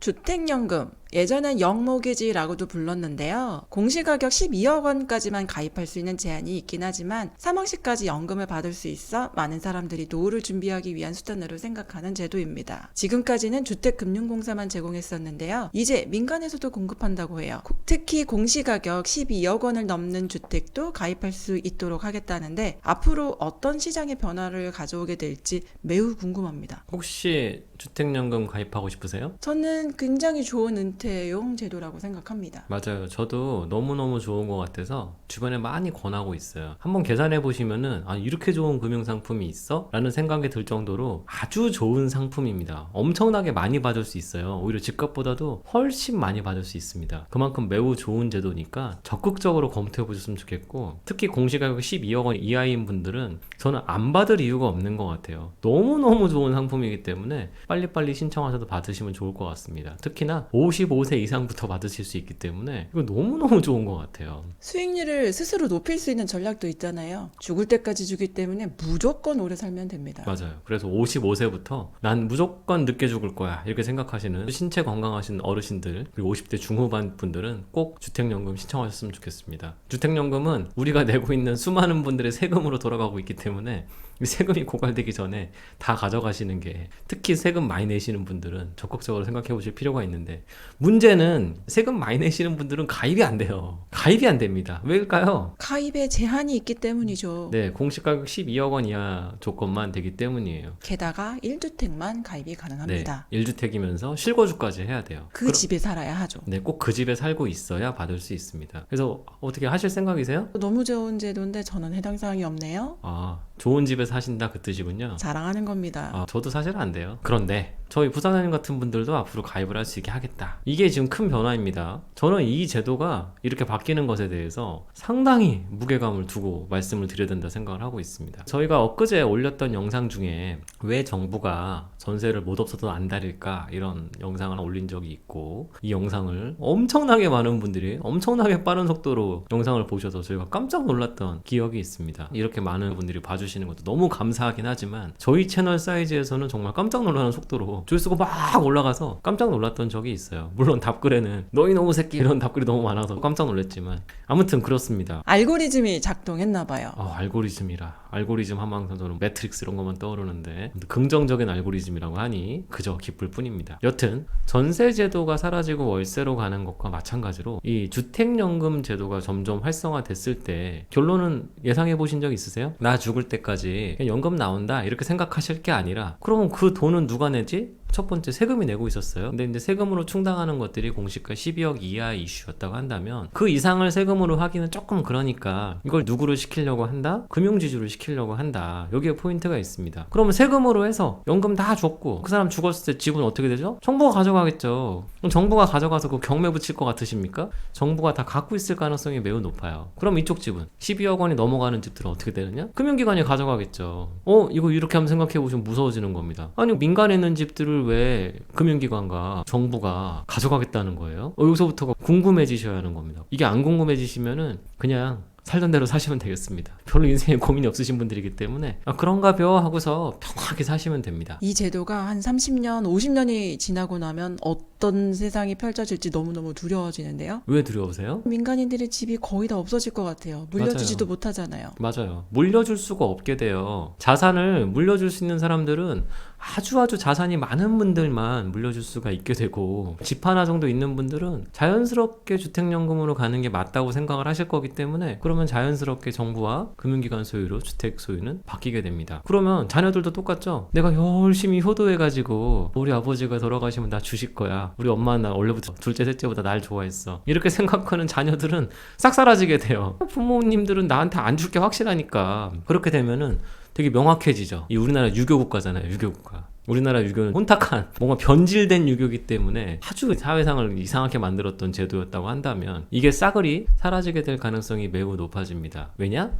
주택연금, 예전엔 영모기지라고도 불렀는데요. 공시가격 12억 원까지만 가입할 수 있는 제한이 있긴 하지만 사망시까지 연금을 받을 수 있어 많은 사람들이 노후를 준비하기 위한 수단으로 생각하는 제도입니다. 지금까지는 주택금융공사만 제공했었는데요. 이제 민간에서도 공급한다고 해요. 특히 공시가격 12억 원을 넘는 주택도 가입할 수 있도록 하겠다는데 앞으로 어떤 시장의 변화를 가져오게 될지 매우 궁금합니다. 혹시 주택연금 가입하고 싶으세요? 저는 굉장히 좋은 은퇴용 제도라고 생각합니다. 맞아요. 저도 너무너무 좋은 것 같아서 주변에 많이 권하고 있어요. 한번 계산해 보시면은 아, 이렇게 좋은 금융상품이 있어? 라는 생각이 들 정도로 아주 좋은 상품입니다. 엄청나게 많이 받을 수 있어요. 오히려 집값보다도 훨씬 많이 받을 수 있습니다. 그만큼 매우 좋은 제도니까 적극적으로 검토해 보셨으면 좋겠고, 특히 공시가격 12억 원 이하인 분들은 저는 안 받을 이유가 없는 것 같아요. 너무너무 좋은 상품이기 때문에 빨리빨리 신청하셔도 받으시면 좋을 것 같습니다. 특히나 55세 이상부터 받으실 수 있기 때문에 이거 너무너무 좋은 것 같아요. 수익률을 스스로 높일 수 있는 전략도 있잖아요. 죽을 때까지 주기 때문에 무조건 오래 살면 됩니다. 맞아요. 그래서 55세부터 난 무조건 늦게 죽을 거야 이렇게 생각하시는 신체 건강하신 어르신들, 그리고 50대 중후반 분들은 꼭 주택연금 신청하셨으면 좋겠습니다. 주택연금은 우리가 내고 있는 수많은 분들의 세금으로 돌아가고 있기 때문에 이 세금이 고갈되기 전에 다 가져가시는 게, 특히 세금 많이 내시는 분들은 적극적으로 생각해 보실 필요가 있는데, 문제는 세금 많이 내시는 분들은 가입이 안 돼요. 가입이 안 됩니다. 왜일까요? 가입에 제한이 있기 때문이죠. 네, 공시가격 12억 원 이하 조건만 되기 때문이에요. 게다가 1주택만 가입이 네, 가능합니다. 1주택이면서 실거주까지 해야 돼요. 그 집에 살아야 하죠. 네, 꼭 그 집에 살고 있어야 받을 수 있습니다. 그래서 어떻게 하실 생각이세요? 너무 좋은 제도인데 저는 해당 사항이 없네요. 아, 좋은 집에 사신다 그 뜻이군요. 자랑하는 겁니다. 아, 저도 사실 안 돼요. 그런데 저희 부사장님 같은 분들도 앞으로 가입을 할 수 있게 하겠다. 이게 지금 큰 변화입니다. 저는 이 제도가 이렇게 바뀌는 것에 대해서 상당히 무게감을 두고 말씀을 드려야 된다 생각을 하고 있습니다. 저희가 엊그제 올렸던 영상 중에 왜 정부가 전세를 못 없어도 안 다릴까, 이런 영상을 올린 적이 있고, 이 영상을 엄청나게 많은 분들이 엄청나게 빠른 속도로 영상을 보셔서 저희가 깜짝 놀랐던 기억이 있습니다. 이렇게 많은 분들이 봐주시는 것도 너무 감사하긴 하지만 저희 채널 사이즈에서는 정말 깜짝 놀라는 속도로 조회수가 막 올라가서 깜짝 놀랐던 적이 있어요. 물론 답글에는 너희 너무 새끼 이런 답글이 너무 많아서 깜짝 놀랐지만 아무튼 그렇습니다. 알고리즘이 작동했나 봐요. 알고리즘이라, 알고리즘 하면 항상 저는 매트릭스 이런 것만 떠오르는데 긍정적인 알고리즘이라고 하니 그저 기쁠 뿐입니다. 여튼 전세 제도가 사라지고 월세로 가는 것과 마찬가지로 이 주택연금 제도가 점점 활성화됐을 때 결론은 예상해 보신 적 있으세요? 나 죽을 때까지 그냥 연금 나온다 이렇게 생각하실 게 아니라, 그러면 그 돈은 누가 내지? 첫 번째 세금이 내고 있었어요. 근데 이제 세금으로 충당하는 것들이 공시가 12억 이하 이슈였다고 한다면 그 이상을 세금으로 하기는 조금 그러니까 이걸 누구를 시키려고 한다? 금융지주를 시키려고 한다. 여기에 포인트가 있습니다. 그러면 세금으로 해서 연금 다 줬고 그 사람 죽었을 때 집은 어떻게 되죠? 정부가 가져가겠죠. 그럼 정부가 가져가서 그 경매 붙일 것 같으십니까? 정부가 다 갖고 있을 가능성이 매우 높아요. 그럼 이쪽 집은 12억 원이 넘어가는 집들은 어떻게 되느냐? 금융기관이 가져가겠죠. 이거 이렇게 한번 생각해 보시면 무서워지는 겁니다. 아니, 민간에 있는 집들을 왜 금융기관과 정부가 가져가겠다는 거예요? 여기서부터가 궁금해지셔야 하는 겁니다. 이게 안 궁금해지시면은 그냥 살던 대로 사시면 되겠습니다. 별로 인생에 고민이 없으신 분들이기 때문에 그런가 벼 하고서 편하게 사시면 됩니다. 이 제도가 한 30년, 50년이 지나고 나면 어떤 세상이 펼쳐질지 너무너무 두려워지는데요. 왜 두려우세요? 민간인들의 집이 거의 다 없어질 것 같아요. 물려주지도 맞아요. 못하잖아요. 맞아요. 물려줄 수가 없게 돼요. 자산을 물려줄 수 있는 사람들은 아주 자산이 많은 분들만 물려줄 수가 있게 되고, 집 하나 정도 있는 분들은 자연스럽게 주택연금으로 가는 게 맞다고 생각을 하실 거기 때문에, 그러면 자연스럽게 정부와 금융기관 소유로 주택 소유는 바뀌게 됩니다. 그러면 자녀들도 똑같죠. 내가 열심히 효도해가지고 우리 아버지가 돌아가시면 나 주실 거야, 우리 엄마는 나 원래부터 둘째 셋째보다 날 좋아했어, 이렇게 생각하는 자녀들은 싹 사라지게 돼요. 부모님들은 나한테 안 줄 게 확실하니까. 그렇게 되면은 되게 명확해지죠. 이 우리나라 유교 국가잖아요. 유교 국가. 우리나라 유교는 혼탁한 뭔가 변질된 유교이기 때문에 아주 사회상을 이상하게 만들었던 제도였다고 한다면 이게 싸그리 사라지게 될 가능성이 매우 높아집니다. 왜냐?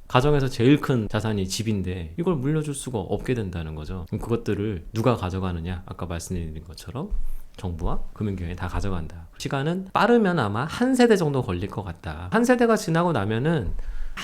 가정에서 제일 큰 자산이 집인데 이걸 물려줄 수가 없게 된다는 거죠. 그럼 그것들을 누가 가져가느냐? 아까 말씀드린 것처럼 정부와 금융기관이 다 가져간다. 시간은 빠르면 아마 한 세대 정도 걸릴 것 같다. 한 세대가 지나고 나면은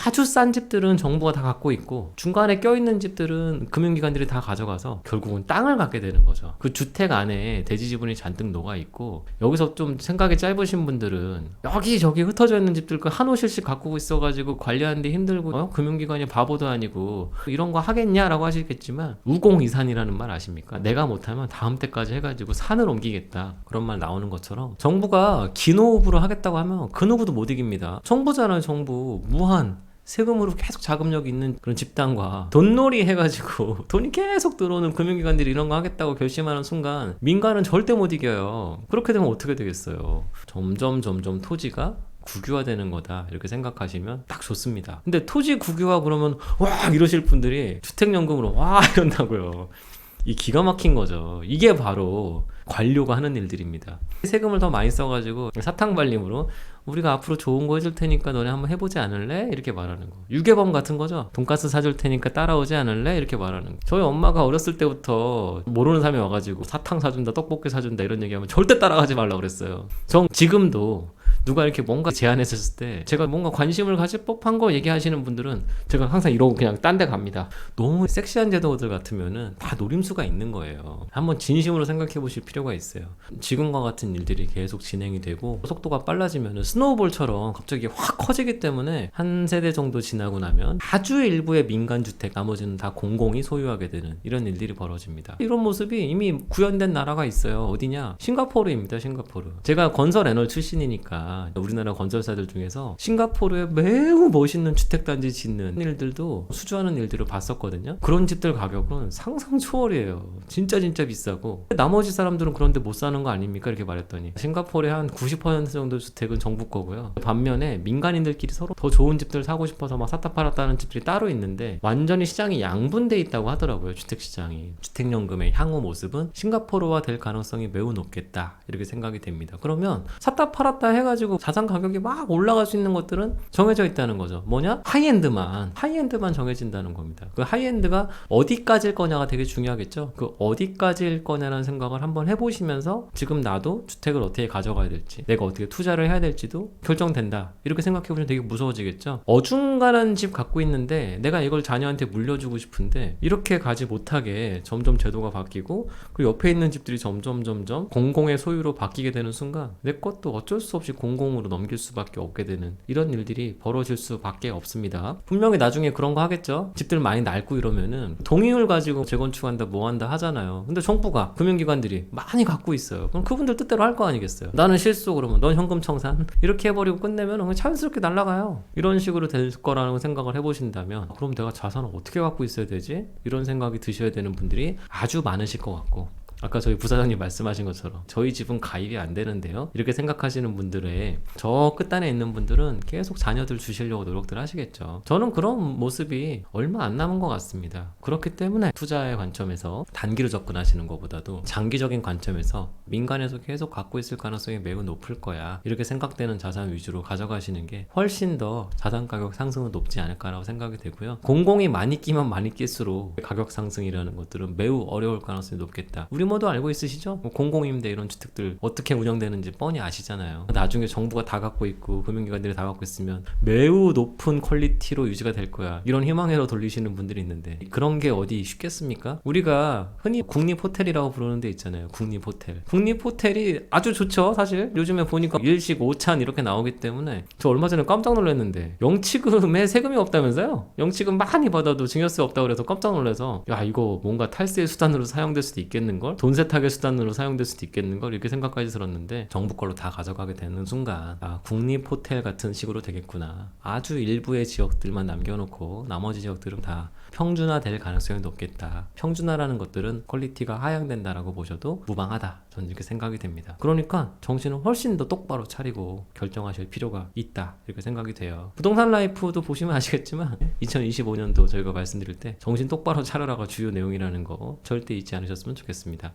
아주 싼 집들은 정부가 다 갖고 있고 중간에 껴있는 집들은 금융기관들이 다 가져가서 결국은 땅을 갖게 되는 거죠. 그 주택 안에 대지 지분이 잔뜩 녹아 있고 여기서 좀 생각이 짧으신 분들은 여기저기 흩어져 있는 집들 그 한 호실씩 갖고 있어가지고 관리하는데 힘들고 금융기관이 바보도 아니고 이런 거 하겠냐라고 하시겠지만 우공이산이라는 말 아십니까? 내가 못하면 다음 때까지 해가지고 산을 옮기겠다 그런 말 나오는 것처럼 정부가 기노업으로 하겠다고 하면 그 누구도 못 이깁니다. 정부잖아요. 정부 무한 세금으로 계속 자금력이 있는 그런 집단과 돈놀이 해가지고 돈이 계속 들어오는 금융기관들이 이런 거 하겠다고 결심하는 순간 민간은 절대 못 이겨요. 그렇게 되면 어떻게 되겠어요? 점점 토지가 국유화되는 거다 이렇게 생각하시면 딱 좋습니다. 근데 토지 국유화 그러면 와 이러실 분들이 주택연금으로 와 이런다고요. 이 기가 막힌 거죠. 이게 바로 관료가 하는 일들입니다. 세금을 더 많이 써가지고 사탕발림으로 우리가 앞으로 좋은 거 해줄 테니까 너네 한번 해보지 않을래? 이렇게 말하는 거. 유괴범 같은 거죠. 돈가스 사줄 테니까 따라오지 않을래? 이렇게 말하는 거. 저희 엄마가 어렸을 때부터 모르는 사람이 와가지고 사탕 사준다 떡볶이 사준다 이런 얘기하면 절대 따라가지 말라고 그랬어요. 전 지금도 누가 이렇게 뭔가 제안했을 때 제가 뭔가 관심을 가질 법한 거 얘기하시는 분들은 제가 항상 이러고 그냥 딴 데 갑니다. 너무 섹시한 제도들 같으면은 다 노림수가 있는 거예요. 한번 진심으로 생각해 보실 필요가 있어요. 지금과 같은 일들이 계속 진행이 되고 속도가 빨라지면은 스노우볼처럼 갑자기 확 커지기 때문에 한 세대 정도 지나고 나면 아주 일부의 민간주택 나머지는 다 공공이 소유하게 되는 이런 일들이 벌어집니다. 이런 모습이 이미 구현된 나라가 있어요. 어디냐? 싱가포르입니다. 싱가포르. 제가 건설 애널 출신이니까 우리나라 건설사들 중에서 싱가포르에 매우 멋있는 주택단지 짓는 일들도 수주하는 일들을 봤었거든요. 그런 집들 가격은 상상 초월이에요. 진짜 비싸고 나머지 사람들은 그런데 못 사는 거 아닙니까? 이렇게 말했더니 싱가포르의 한 90% 정도 주택은 정부 거고요. 반면에 민간인들끼리 서로 더 좋은 집들 사고 싶어서 막 샀다 팔았다 하는 집들이 따로 있는데 완전히 시장이 양분돼 있다고 하더라고요. 주택시장이. 주택연금의 향후 모습은 싱가포르화 될 가능성이 매우 높겠다 이렇게 생각이 됩니다. 그러면 샀다 팔았다 해가지고 자산 가격이 막 올라갈 수 있는 것들은 정해져 있다는 거죠. 뭐냐? 하이엔드만 정해진다는 겁니다. 그 하이엔드가 어디까지일 거냐가 되게 중요하겠죠. 그 어디까지일 거냐라는 생각을 한번 해보시면서 지금 나도 주택을 어떻게 가져가야 될지 내가 어떻게 투자를 해야 될지도 결정된다 이렇게 생각해보시면 되게 무서워지겠죠. 어중간한 집 갖고 있는데 내가 이걸 자녀한테 물려주고 싶은데 이렇게 가지 못하게 점점 제도가 바뀌고 그리고 옆에 있는 집들이 점점 공공의 소유로 바뀌게 되는 순간 내 것도 어쩔 수 없이 공공으로 넘길 수밖에 없게 되는 이런 일들이 벌어질 수밖에 없습니다. 분명히 나중에 그런 거 하겠죠. 집들 많이 낡고 이러면은 동의율 가지고 재건축한다 뭐한다 하잖아요. 근데 정부가 금융기관들이 많이 갖고 있어요. 그럼 그분들 뜻대로 할 거 아니겠어요. 나는 실수 그러면 넌 현금 청산 이렇게 해버리고 끝내면 그냥 자연스럽게 날아가요. 이런 식으로 될 거라는 생각을 해보신다면 그럼 내가 자산을 어떻게 갖고 있어야 되지? 이런 생각이 드셔야 되는 분들이 아주 많으실 것 같고 아까 저희 부사장님 말씀하신 것처럼 저희 집은 가입이 안 되는데요 이렇게 생각하시는 분들의 저 끝단에 있는 분들은 계속 자녀들 주시려고 노력들 하시겠죠. 저는 그런 모습이 얼마 안 남은 것 같습니다. 그렇기 때문에 투자의 관점에서 단기로 접근하시는 것보다도 장기적인 관점에서 민간에서 계속 갖고 있을 가능성이 매우 높을 거야 이렇게 생각되는 자산 위주로 가져가시는 게 훨씬 더 자산 가격 상승은 높지 않을까라고 생각이 되고요. 공공이 많이 끼면 많이 낄수록 가격 상승이라는 것들은 매우 어려울 가능성이 높겠다. 우리 모두 알고 있으시죠? 공공임대 이런 주택들 어떻게 운영되는지 뻔히 아시잖아요. 나중에 정부가 다 갖고 있고 금융기관들이 다 갖고 있으면 매우 높은 퀄리티로 유지가 될 거야 이런 희망회로 돌리시는 분들이 있는데 그런 게 어디 쉽겠습니까? 우리가 흔히 국립호텔이라고 부르는 데 있잖아요. 국립호텔이 아주 좋죠. 사실 요즘에 보니까 일식 5찬 이렇게 나오기 때문에 저 얼마 전에 깜짝 놀랐는데 영치금에 세금이 없다면서요? 영치금 많이 받아도 증여세 없다고 그래서 깜짝 놀라서 야 이거 뭔가 탈세 수단으로 사용될 수도 있겠는걸? 돈 세탁의 수단으로 사용될 수도 있겠는걸? 이렇게 생각까지 들었는데 정부 걸로 다 가져가게 되는 순간 국립호텔 같은 식으로 되겠구나. 아주 일부의 지역들만 남겨놓고 나머지 지역들은 다 평준화될 가능성이 높겠다. 평준화라는 것들은 퀄리티가 하향된다라고 보셔도 무방하다. 저는 이렇게 생각이 됩니다. 그러니까 정신을 훨씬 더 똑바로 차리고 결정하실 필요가 있다. 이렇게 생각이 돼요. 부동산 라이프도 보시면 아시겠지만 2025년도 저희가 말씀드릴 때 정신 똑바로 차려라가 주요 내용이라는 거 절대 잊지 않으셨으면 좋겠습니다.